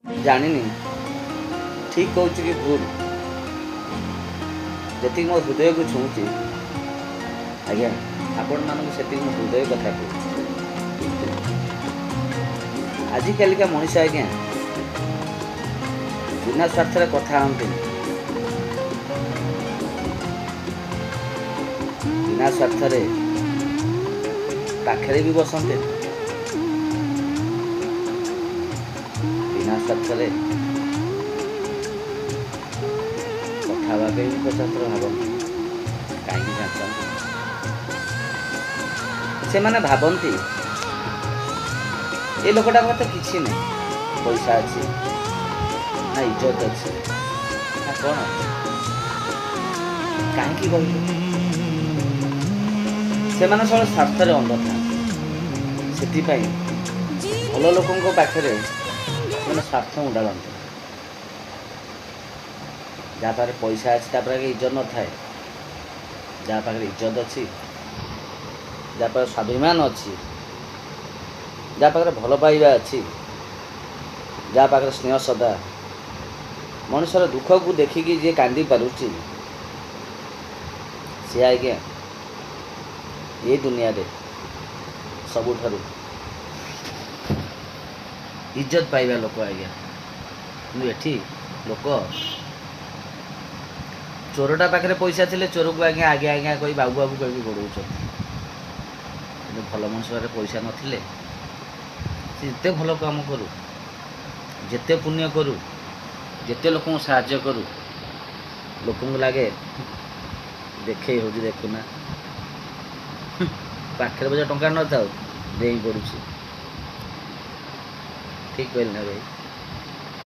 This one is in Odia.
ଜାଣିନି ଠିକ୍ କହୁଛି କି ଭୁଲ। ଯେତିକି ମୋ ହୃଦୟକୁ ଛୁଉଁଛି ଆଜ୍ଞା, ଆପଣମାନଙ୍କୁ ସେତିକି ମୋ ହୃଦୟ କଥା କହୁଛି। ଆଜିକାଲିକା ମଣିଷ ଆଜ୍ଞା ବିନା ସ୍ୱାର୍ଥରେ କଥା ହଅନ୍ତିନି, ବିନା ସ୍ୱାର୍ଥରେ ପାଖରେ ବି ବସନ୍ତିନି, ବିନା ସ୍ୱାର୍ଥରେ କଥା ହେବା ପାଇଁ ବି ପଚାଶ ଭାବନ୍ତି। କାହିଁକି ଜାଣିଛନ୍ତି? ସେମାନେ ଭାବନ୍ତି ଏ ଲୋକଟା ମତେ କିଛି ନାହିଁ, ପଇସା ଅଛି ନା ଇଜ୍ଜତ ଅଛି ନା କ'ଣ ଅଛି, କାହିଁକି କହିଲେ? ସେମାନେ ସବୁ ସ୍ୱାର୍ଥରେ ଅନ୍ଧ ଥାନ୍ତି। ସେଥିପାଇଁ ଭଲ ଲୋକଙ୍କ ପାଖରେ ସେମାନେ ସ୍ୱାର୍ଥ ଉଣ୍ଡାଳନ୍ତି। ଯାହା ପାଖରେ ପଇସା ଅଛି ତା ପାଖରେ ଇଜ୍ଜତ ନଥାଏ, ଯାହା ପାଖରେ ଇଜ୍ଜତ ଅଛି, ଯାହା ପାଖରେ ସ୍ୱାଭିମାନ ଅଛି, ଯାହା ପାଖରେ ଭଲ ପାଇବା ଅଛି, ଯାହା ପାଖରେ ସ୍ନେହ ଶ୍ରଦ୍ଧା, ମଣିଷର ଦୁଃଖକୁ ଦେଖିକି ଯିଏ କାନ୍ଦି ପାରୁଛି ସିଏ ଆଜ୍ଞା ଏ ଦୁନିଆରେ ସବୁଠାରୁ ଇଜ୍ଜତ ପାଇବା ଲୋକ ଆଜ୍ଞା। କିନ୍ତୁ ଏଠି ଲୋକ ଚୋରଟା ପାଖରେ ପଇସା ଥିଲେ ଚୋରକୁ ଆଜ୍ଞା ଆଜ୍ଞା ଆଜ୍ଞା କହି ବାବୁ ବାବୁ କହିକି ଗୋଡ଼ଉଛନ୍ତି। କିନ୍ତୁ ଭଲ ମଣିଷ ପାଖରେ ପଇସା ନଥିଲେ ସେ ଯେତେ ଭଲ କାମ କରୁ, ଯେତେ ପୁଣ୍ୟ କରୁ, ଯେତେ ଲୋକଙ୍କୁ ସାହାଯ୍ୟ କରୁ, ଲୋକଙ୍କୁ ଲାଗେ ଦେଖେଇ ହେଉଛି ଦେଖୁନା, ପାଖରେ ପଇସା ଟଙ୍କା ନଥାଉ ଡେଇଁ ପଡ଼ୁଛି। ଠିକ୍ କହିଲି ନା ଭାଇ?